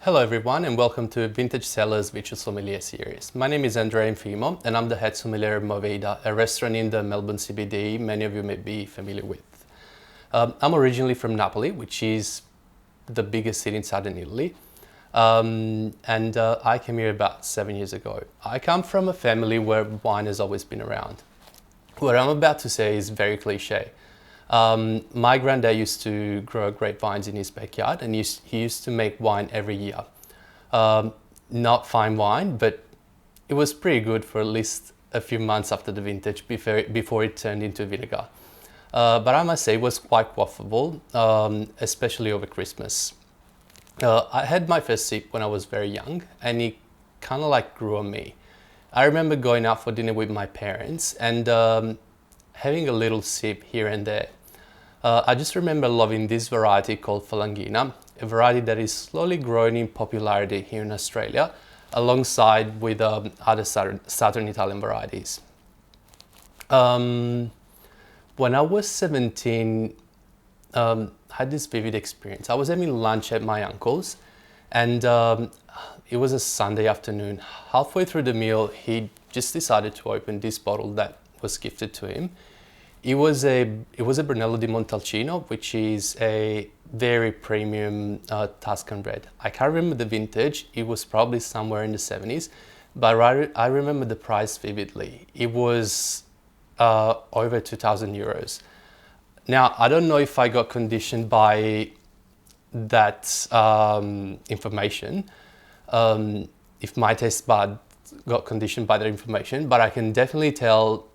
Hello everyone and welcome to Vintage Cellars Sommelier series. My name is Andrea Infimo and I'm the head sommelier of MoVida, a restaurant in the Melbourne CBD many of you may be familiar with. I'm originally from Napoli, which is the biggest city in southern Italy, and I came here about 7 years ago. I come from a family where wine has always been around. What I'm about to say is very cliche. My granddad used to grow grapevines in his backyard and he used to make wine every year. Not fine wine, but it was pretty good for at least a few months after the vintage before it turned into vinegar. But I must say it was quite quaffable, especially over Christmas. I had my first sip when I was very young and it kind of like grew on me. I remember going out for dinner with my parents and having a little sip here and there. I just remember loving this variety called Falanghina, a variety that is slowly growing in popularity here in Australia, alongside with other southern Italian varieties. When I was 17, I had this vivid experience. I was having lunch at my uncle's and it was a Sunday afternoon. Halfway through the meal, he just decided to open this bottle that was gifted to him. It was a Brunello di Montalcino, which is a very premium Tuscan red. I can't remember the vintage. It was probably somewhere in the 70s, but I remember the price vividly. It was over 2,000 euros. Now, I don't know if I got conditioned by that information, if my taste bud got conditioned by that information, but I could definitely tell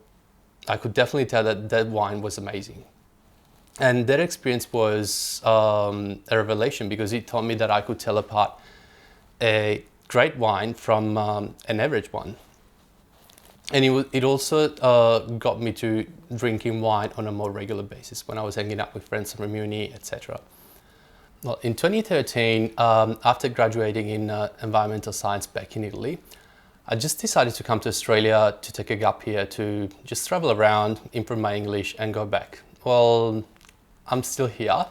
that wine was amazing. And that experience was a revelation because it taught me that I could tell apart a great wine from an average one. And it also got me to drinking wine on a more regular basis when I was hanging out with friends from uni, etc. Well, in 2013, after graduating in environmental science back in Italy, I just decided to come to Australia to take a gap year to just travel around, improve my English and go back. Well, I'm still here.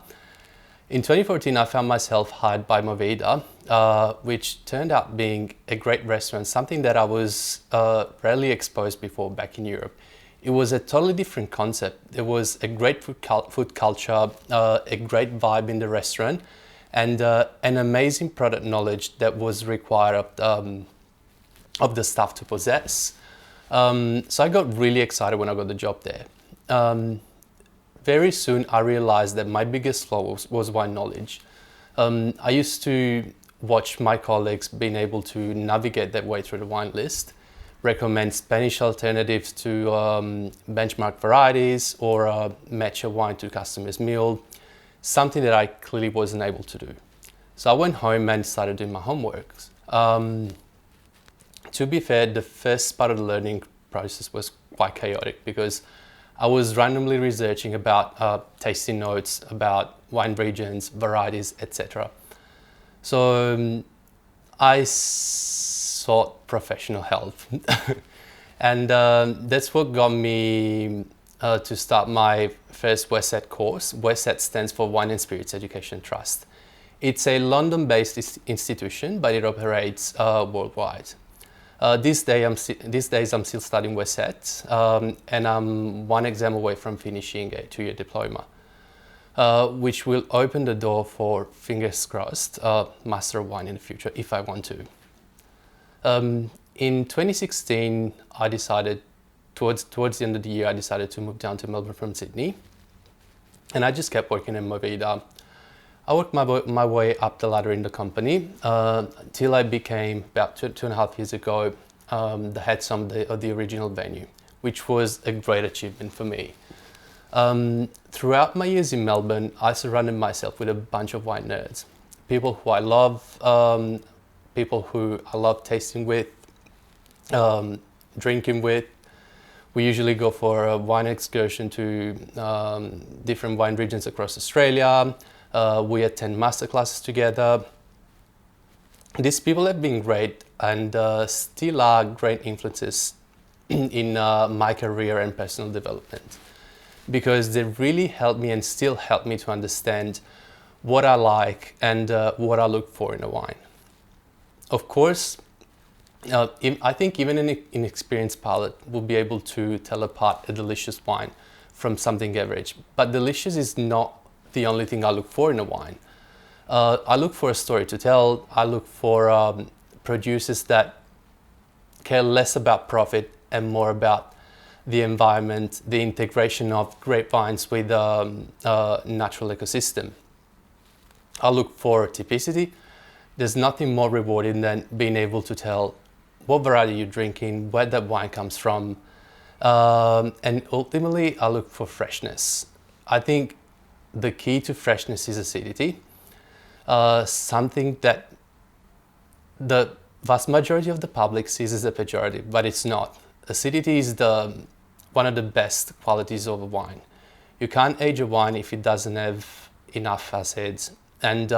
In 2014, I found myself hired by MoVida, which turned out being a great restaurant, something that I was rarely exposed before back in Europe. It was a totally different concept. There was a great food culture, a great vibe in the restaurant, and an amazing product knowledge that was required of the staff to possess. So I got really excited when I got the job there. Very soon I realized that my biggest flaw was wine knowledge. I used to watch my colleagues being able to navigate their way through the wine list, recommend Spanish alternatives to benchmark varieties, or match a wine to customer's meal, something that I clearly wasn't able to do. So I went home and started doing my homework. To be fair, the first part of the learning process was quite chaotic because I was randomly researching about tasting notes, about wine regions, varieties, etc. So I sought professional help. And that's what got me to start my first WSET course. WSET stands for Wine and Spirits Education Trust. It's a London-based institution, but it operates worldwide. These days I'm still studying WSET, and I'm one exam away from finishing a 2-year diploma, which will open the door for, fingers crossed, Master of Wine in the future if I want to. In 2016, I decided, towards the end of the year, I decided to move down to Melbourne from Sydney, and I just kept working in MoVida. I worked my way up the ladder in the company till I became, about two and a half years ago, the head sommelier of the original venue, which was a great achievement for me. Throughout my years in Melbourne, I surrounded myself with a bunch of wine nerds, people who I love, people who I love tasting with, drinking with. We usually go for a wine excursion to different wine regions across Australia. We attend masterclasses together. These people have been great and still are great influences in my career and personal development because they really helped me and still help me to understand what I like and what I look for in a wine. Of course, I think even an inexperienced palate will be able to tell apart a delicious wine from something average. But delicious is not the only thing I look for in a wine. I look for a story to tell. I look for producers that care less about profit and more about the environment, the integration of grapevines with natural ecosystem. I look for typicity. There's nothing more rewarding than being able to tell what variety you're drinking, where that wine comes from, and ultimately I look for freshness. I think the key to freshness is acidity, something that the vast majority of the public sees as a pejorative, but it's not. Acidity is one of the best qualities of a wine. You can't age a wine if it doesn't have enough acids, and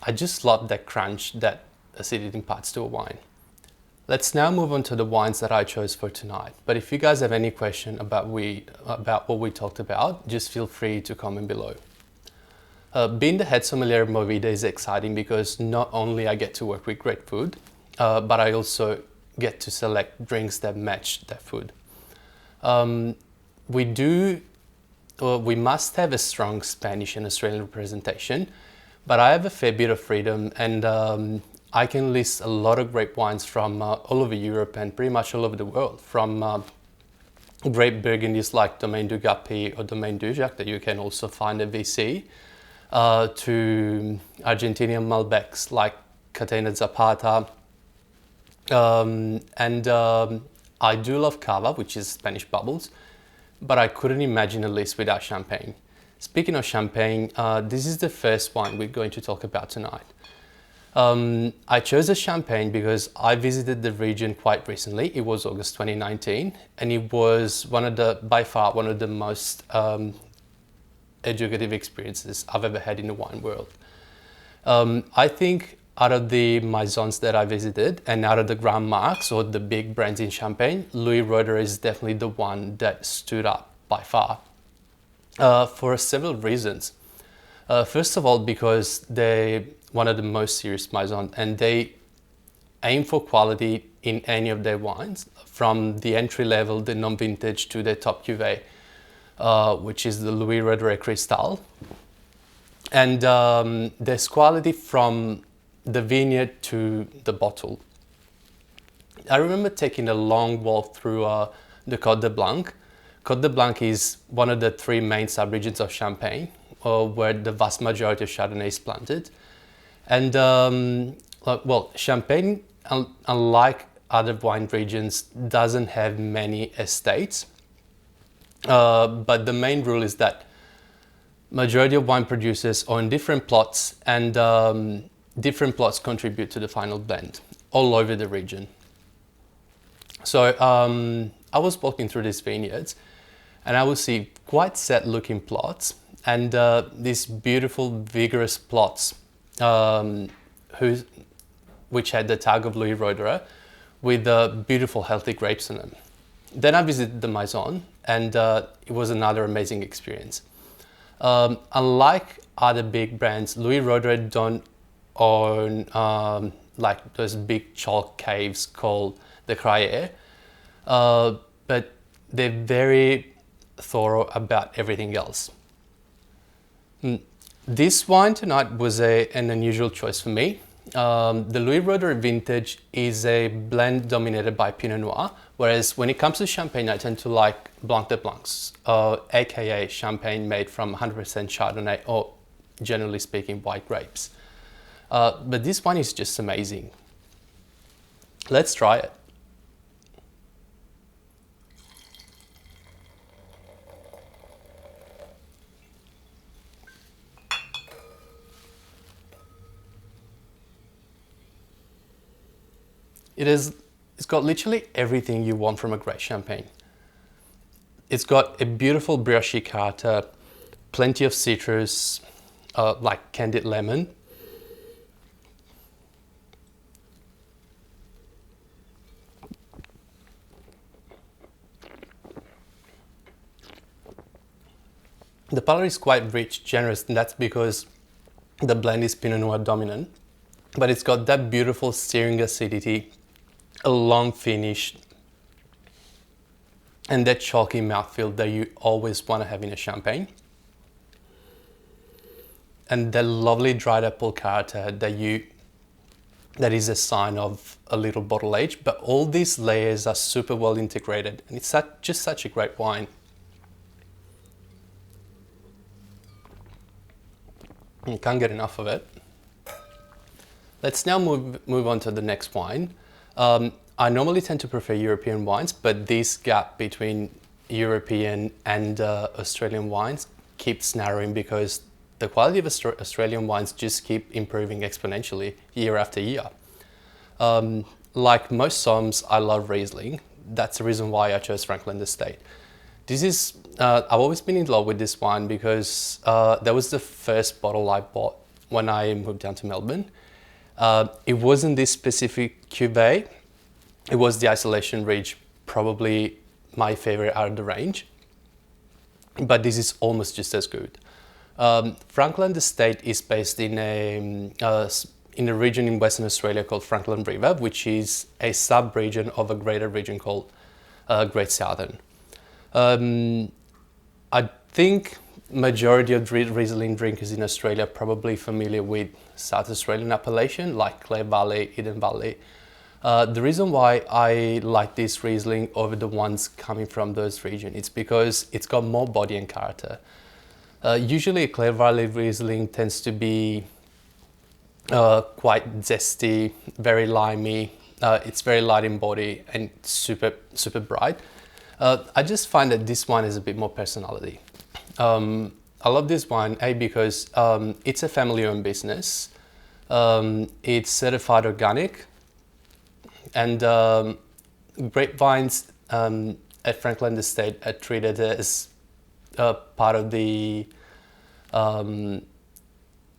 I just love that crunch that acidity imparts to a wine. Let's now move on to the wines that I chose for tonight. But if you guys have any question about what we talked about, just feel free to comment below. Being the head sommelier of MoVida is exciting because not only I get to work with great food, but I also get to select drinks that match that food. We must have a strong Spanish and Australian representation, but I have a fair bit of freedom, and I can list a lot of great wines from all over Europe and pretty much all over the world, from great Burgundies like Domaine du Gapi or Domaine du Jacques that you can also find at VC, to Argentinian Malbecs like Catena Zapata, and I do love cava, which is Spanish bubbles, but I couldn't imagine a list without champagne. Speaking of champagne, this is the first wine we're going to talk about tonight. I chose a champagne because I visited the region quite recently. It was August 2019, and it was by far one of the most educative experiences I've ever had in the wine world. I think out of the maisons that I visited and out of the grand marques or the big brands in Champagne, Louis Roederer is definitely the one that stood up by far, for several reasons. First of all, because they're one of the most serious maisons and they aim for quality in any of their wines, from the entry level, the non-vintage, to the top cuvée, which is the Louis Roederer Cristal. And there's quality from the vineyard to the bottle. I remember taking a long walk through the Côte de Blanc. Côte de Blanc is one of the three main subregions of Champagne, where the vast majority of Chardonnay is planted. And Champagne, unlike other wine regions, doesn't have many estates. But the main rule is that majority of wine producers own different plots, and different plots contribute to the final blend all over the region. So I was walking through these vineyards and I would see quite set looking plots and these beautiful vigorous plots which had the tag of Louis Roederer with beautiful healthy grapes on them. Then I visited the Maison and it was another amazing experience. Unlike other big brands, Louis Roederer don't own like those big chalk caves called the Crayère, but they're very thorough about everything else. This wine tonight was an unusual choice for me. The Louis Roederer Vintage is a blend dominated by Pinot Noir, whereas when it comes to Champagne, I tend to like Blanc de Blancs, aka Champagne made from 100% Chardonnay, or generally speaking, white grapes. But this one is just amazing. Let's try it. It's got literally everything you want from a great champagne. It's got a beautiful brioche character, plenty of citrus, like candied lemon. The palate is quite rich, generous, and that's because the blend is Pinot Noir dominant. but it's got that beautiful searing acidity, a long finish, and that chalky mouthfeel that you always want to have in a champagne. And that lovely dried apple character that is a sign of a little bottle age, but all these layers are super well integrated, and it's just such a great wine. You can't get enough of it. Let's now move on to the next wine. I normally tend to prefer European wines, but this gap between European and Australian wines keeps narrowing because the quality of Australian wines just keep improving exponentially year after year. Like most Soms, I love Riesling. That's the reason why I chose Franklin Estate. I've always been in love with this wine because that was the first bottle I bought when I moved down to Melbourne. It wasn't this specific cuvee. It was the Isolation Ridge, probably my favorite out of the range. But this is almost just as good. Franklin Estate is based in a region in Western Australia called Franklin River, which is a sub-region of a greater region called Great Southern. I think majority of Riesling drinkers in Australia are probably familiar with South Australian appellation like Clare Valley, Eden Valley. The reason why I like this Riesling over the ones coming from those regions is because it's got more body and character. Usually a Clare Valley Riesling tends to be quite zesty, very limey. It's very light in body and super bright. I just find that this wine has a bit more personality. I love this wine, because it's a family-owned business. It's certified organic, and grapevines at Franklin Estate are treated as part of the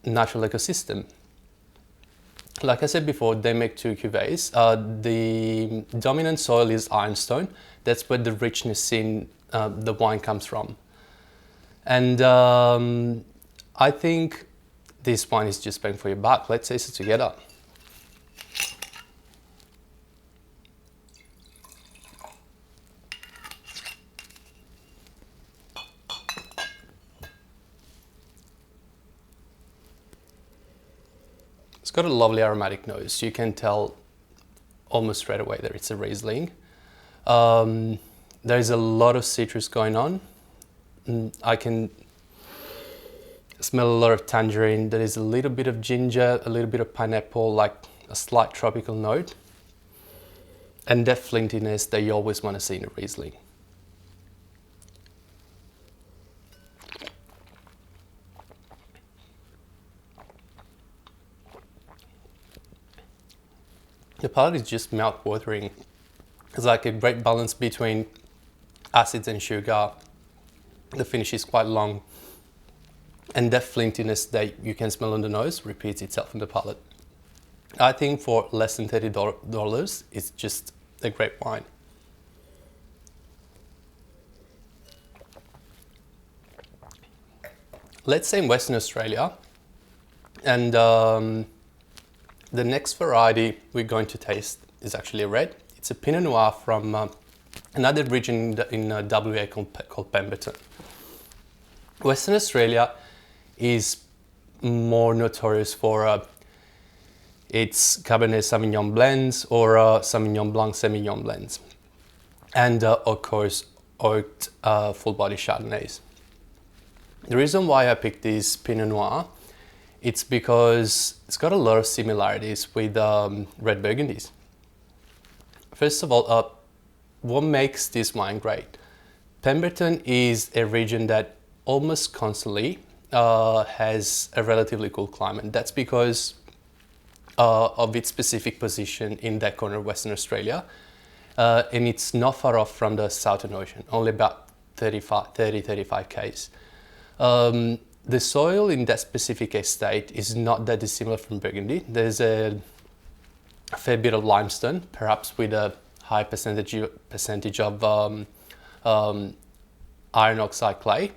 natural ecosystem. Like I said before, they make two cuvées. The dominant soil is ironstone. That's where the richness in the wine comes from. And I think this wine is just bang for your buck. Let's taste it together. It's got a lovely aromatic nose. You can tell almost straight away that it's a Riesling. There's a lot of citrus going on. I can smell a lot of tangerine. There is a little bit of ginger, a little bit of pineapple, like a slight tropical note. And that flintiness that you always want to see in a Riesling. The palate is just mouth-watering. It's like a great balance between acids and sugar. The finish is quite long, and that flintiness that you can smell on the nose repeats itself in the palate. I think for less than $30, it's just a great wine. Let's say in Western Australia, and the next variety we're going to taste is actually a red. It's a Pinot Noir from another region in WA called Pemberton. Western Australia is more notorious for its Cabernet Sauvignon blends or Sauvignon Blanc Semillon blends, and of course oaked full body Chardonnays. The reason why I picked this Pinot Noir, it's because it's got a lot of similarities with red Burgundies. First of all, what makes this wine great? Pemberton is a region that almost constantly has a relatively cool climate. That's because of its specific position in that corner of Western Australia. And it's not far off from the Southern Ocean, only about 35 k's. The soil in that specific estate is not that dissimilar from Burgundy. There's a fair bit of limestone, perhaps with a high percentage of iron oxide clay.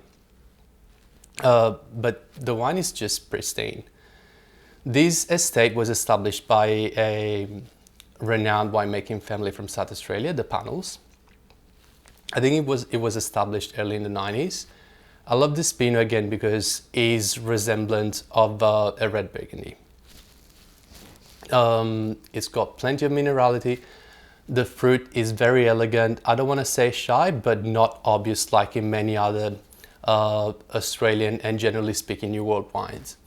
But the wine is just pristine. This estate was established by a renowned winemaking family from South Australia, the Panels. I think it was established early in the 90s. I love this Pinot again because it's resemblant of a red Burgundy. It's got plenty of minerality. The fruit is very elegant. I don't want to say shy, but not obvious like in many other Australian and generally speaking New World wines.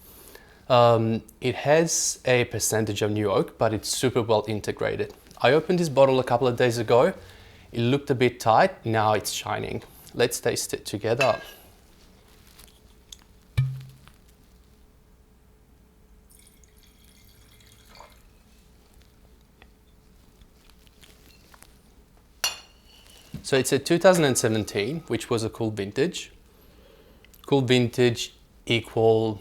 It has a percentage of new oak, but it's super well integrated. I opened this bottle a couple of days ago. It looked a bit tight, now it's shining. Let's taste it together. So it's a 2017, which was a cool vintage. Cool vintage equal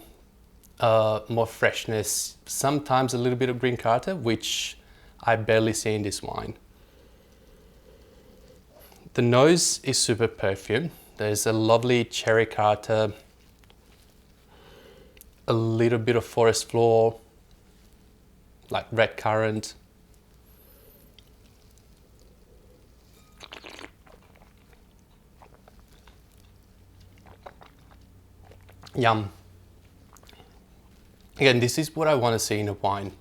more freshness, sometimes a little bit of green character, which I barely see in this wine. The nose is super perfumed. There's a lovely cherry character, a little bit of forest floor, like red currant. Yum. Again, this is what I want to see in a wine.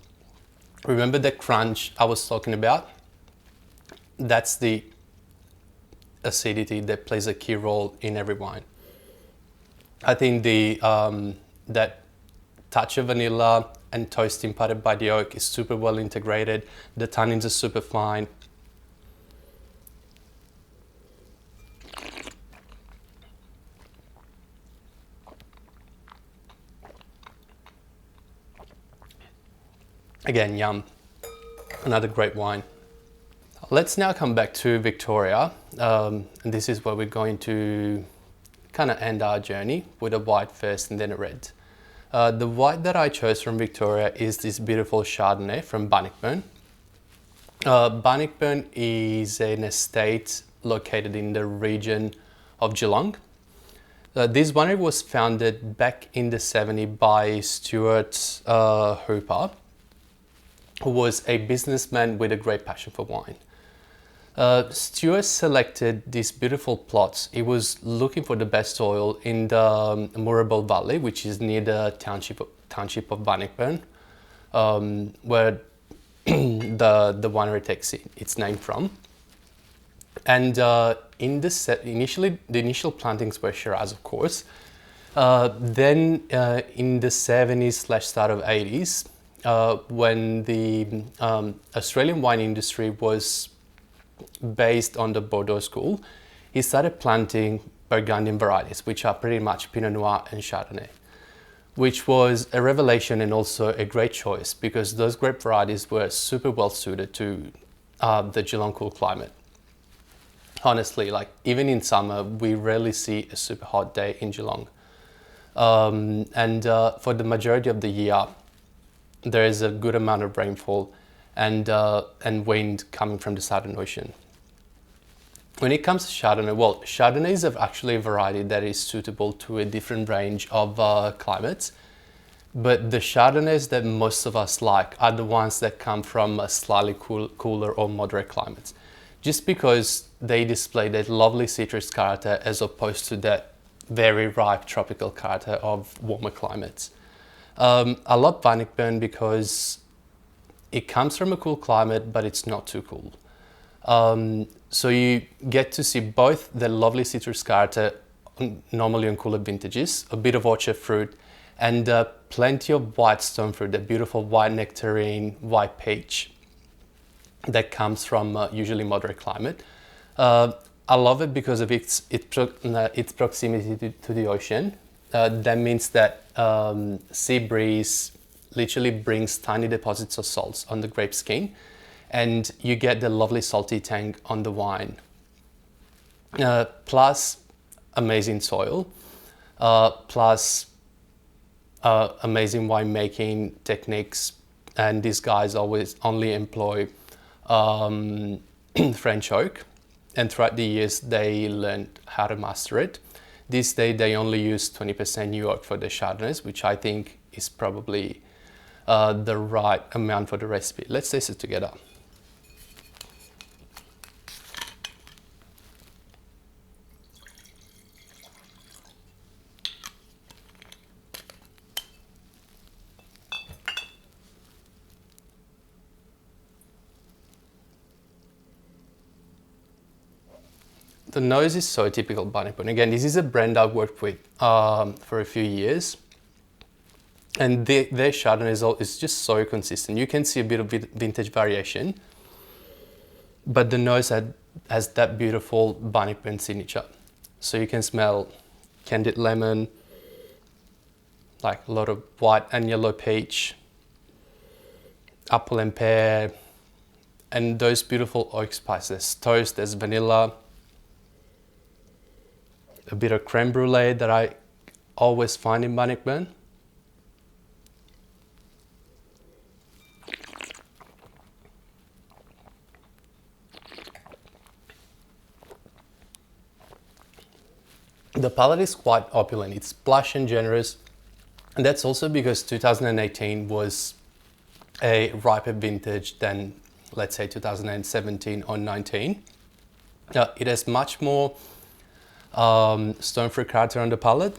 Remember the crunch I was talking about? That's the acidity that plays a key role in every wine. I think the that touch of vanilla and toast imparted by the oak is super well integrated. The tannins are super fine. Again, yum. Another great wine. Let's now come back to Victoria. And this is where we're going to kind of end our journey with a white first and then a red. The white that I chose from Victoria is this beautiful Chardonnay from Bannockburn. Bannockburn is an estate located in the region of Geelong. This winery was founded back in the 70s by Stuart Hooper, who was a businessman with a great passion for wine. Stuart selected these beautiful plots. He was looking for the best soil in the Moorabool Valley, which is near the township of Bannockburn, where the winery takes its name from. And initially, the initial plantings were Shiraz, of course. Then in the 70s / start of 80s, when the Australian wine industry was based on the Bordeaux school, he started planting Burgundian varieties, which are pretty much Pinot Noir and Chardonnay, which was a revelation and also a great choice because those grape varieties were super well suited to the Geelong cool climate. Honestly, like even in summer, we rarely see a super hot day in Geelong. And for the majority of the year, there is a good amount of rainfall and wind coming from the Southern Ocean. When it comes to Chardonnay, well, Chardonnay is actually a variety that is suitable to a different range of climates. But the Chardonnays that most of us like are the ones that come from a slightly cooler or moderate climates, just because they display that lovely citrus character as opposed to that very ripe tropical character of warmer climates. I love Bannockburn because it comes from a cool climate, but it's not too cool. So you get to see both the lovely citrus character, normally on cooler vintages, a bit of orchard fruit, and plenty of white stone fruit, the beautiful white nectarine, white peach that comes from usually moderate climate. I love it because of its proximity to the ocean. That means that sea breeze literally brings tiny deposits of salts on the grape skin, and you get the lovely salty tang on the wine. Plus amazing soil, plus amazing winemaking techniques, and these guys always only employ French oak, and throughout the years they learned how to master it. This day they only use 20% new oak for the Chardonnays, which I think is probably the right amount for the recipe. Let's taste it together. The nose is so typical Bannockburn. Again, this is a brand I've worked with for a few years. And their Chardonnay is just so consistent. You can see a bit of vintage variation, but the nose has that beautiful Bannockburn signature. So you can smell candied lemon, like a lot of white and yellow peach, apple and pear, and those beautiful oak spices. Toast, there's vanilla, a bit of creme brulee that I always find in Bannockburn. The palate is quite opulent, it's plush and generous, and that's also because 2018 was a riper vintage than, let's say, 2017 or 19. It has much more stone fruit character on the palate,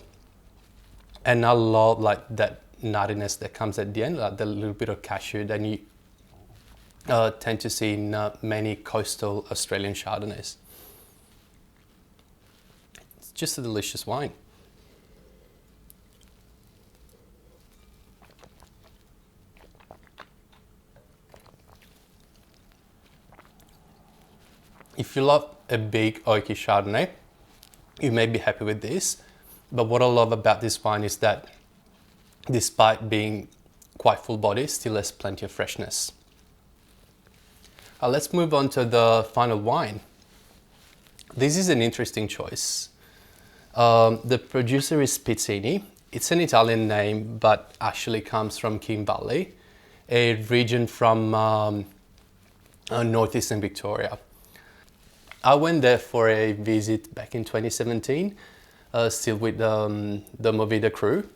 and I love like that nuttiness that comes at the end, like the little bit of cashew that you tend to see in many coastal Australian Chardonnays. It's just a delicious wine. If you love a big oaky Chardonnay, you may be happy with this, but what I love about this wine is that despite being quite full body, still has plenty of freshness. Let's move on to the final wine. This is an interesting choice. The producer is Pizzini. It's an Italian name, but actually comes from King Valley, a region from northeastern Victoria. I went there for a visit back in 2017, still with the MoVida crew.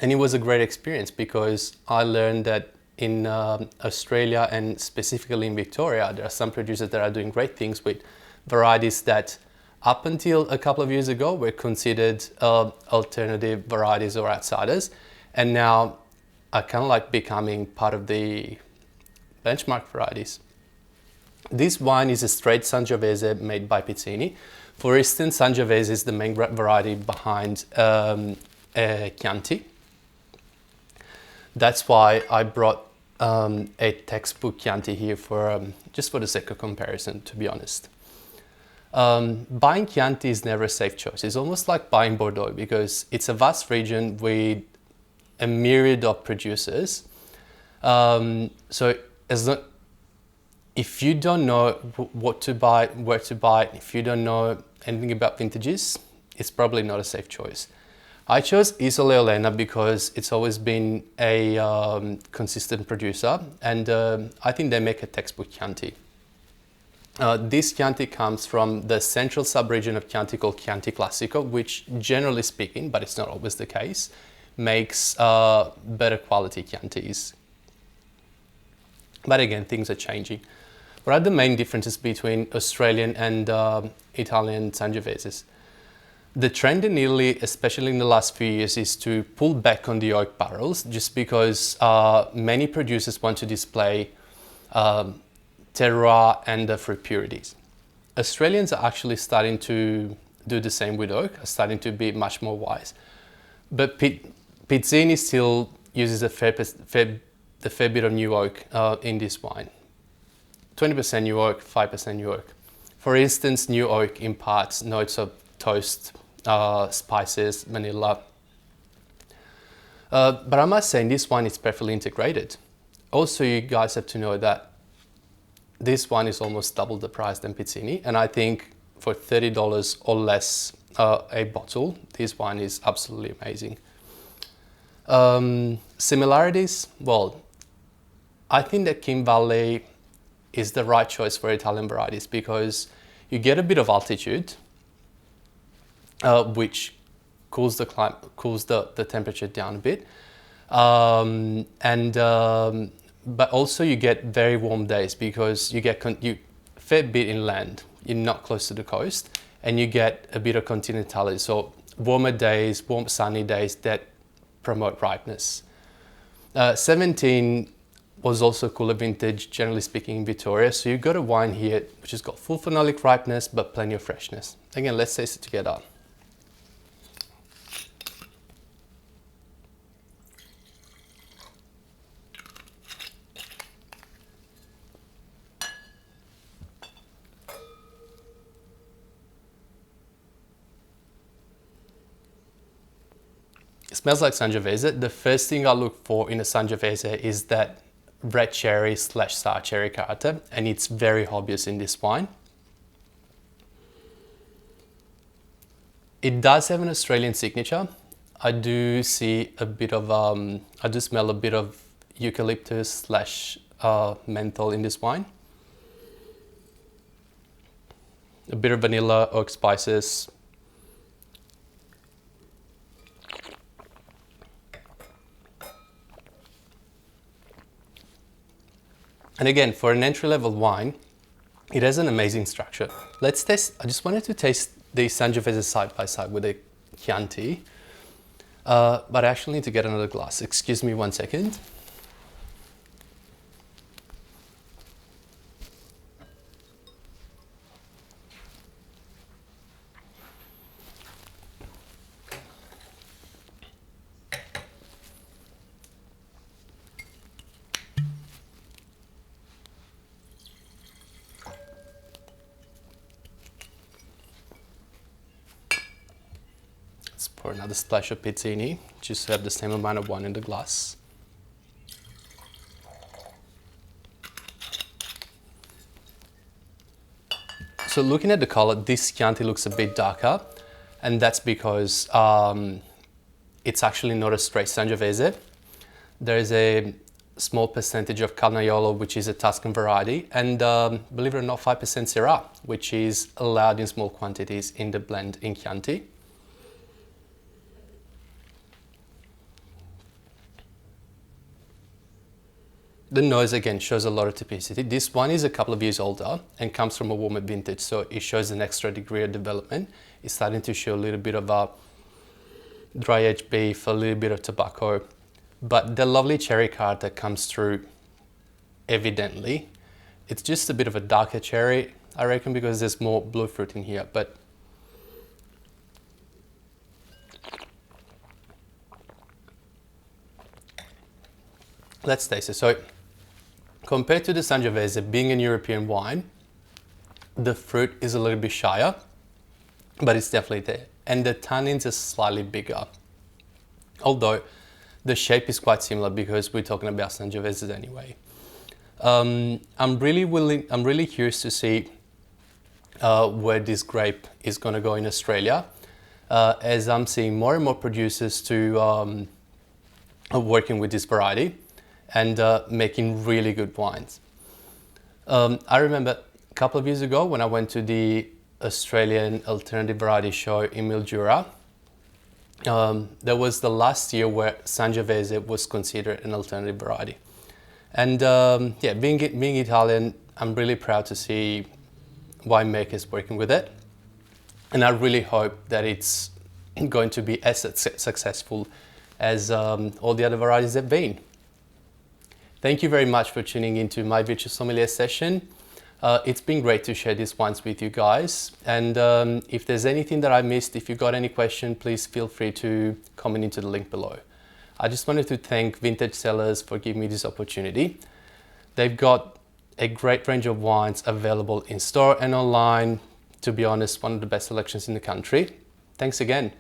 And it was a great experience because I learned that in Australia and specifically in Victoria, there are some producers that are doing great things with varieties that up until a couple of years ago were considered alternative varieties or outsiders, and now are kind of like becoming part of the benchmark varieties. This wine is a straight Sangiovese made by Pizzini. For instance, Sangiovese is the main variety behind Chianti. That's why I brought a textbook Chianti here for just for the sake of comparison, to be honest. Buying Chianti is never a safe choice. It's almost like buying Bordeaux because it's a vast region with a myriad of producers. So if you don't know what to buy, where to buy, if you don't know anything about vintages, it's probably not a safe choice. I chose Isola Elena because it's always been a consistent producer, and I think they make a textbook Chianti. This Chianti comes from the central sub-region of Chianti called Chianti Classico, which generally speaking, but it's not always the case, makes better quality Chiantis. But again, things are changing. What are the main differences between Australian and Italian Sangioveses? The trend in Italy, especially in the last few years, is to pull back on the oak barrels just because many producers want to display terroir and the fruit purities. Australians are actually starting to do the same with oak, are starting to be much more wise. But Pizzini still uses a fair bit of new oak in this wine. 20% new oak, 5% new oak. For instance, new oak imparts notes of toast, spices, vanilla. But I must say, in this wine, it's perfectly integrated. Also, you guys have to know that this wine is almost double the price than Pizzini, and I think for $30 or less a bottle, this wine is absolutely amazing. Similarities? Well, I think that King Valley is the right choice for Italian varieties because you get a bit of altitude, which cools the temperature down a bit. But also you get very warm days because you get you fair bit inland. You're not close to the coast, and you get a bit of continentality. So warmer days, warm sunny days that promote ripeness. 17 was also cooler vintage, generally speaking, in Victoria. So you've got a wine here which has got full phenolic ripeness but plenty of freshness. Again, let's taste it together. It smells like Sangiovese. The first thing I look for in a Sangiovese is that red cherry / sour cherry character, and it's very obvious in this wine. It does have an Australian signature. I do see a bit of, I do smell a bit of eucalyptus / menthol in this wine. A bit of vanilla, oak spices. And again, for an entry-level wine, it has an amazing structure. Let's taste, I just wanted to taste the Sangiovese side by side with the Chianti, but I actually need to get another glass. Excuse me 1 second. Pour another splash of pizzini, just to have the same amount of wine in the glass. So looking at the color, this Chianti looks a bit darker, and that's because it's actually not a straight Sangiovese. There is a small percentage of Carnaiolo, which is a Tuscan variety, and believe it or not, 5% Syrah, which is allowed in small quantities in the blend in Chianti. The nose again shows a lot of typicity. This one is a couple of years older and comes from a warmer vintage, so it shows an extra degree of development. It's starting to show a little bit of a dry aged beef, a little bit of tobacco, but the lovely cherry character comes through evidently. It's just a bit of a darker cherry, I reckon, because there's more blue fruit in here, but let's taste it. So compared to the Sangiovese, being an European wine, the fruit is a little bit shyer, but it's definitely there. And the tannins are slightly bigger. Although the shape is quite similar because we're talking about Sangioveses anyway. I'm really curious to see where this grape is going to go in Australia, as I'm seeing more and more producers to working with this variety and making really good wines. I remember a couple of years ago when I went to the Australian Alternative Variety Show in Mildura. That was the last year where Sangiovese was considered an alternative variety. And yeah, being Italian, I'm really proud to see winemakers working with it. And I really hope that it's going to be as successful as all the other varieties have been. Thank you very much for tuning into my Vintage Sommelier session. It's been great to share these wines with you guys. And if there's anything that I missed, if you got any question, please feel free to comment into the link below. I just wanted to thank Vintage Cellars for giving me this opportunity. They've got a great range of wines available in store and online. To be honest, one of the best selections in the country. Thanks again.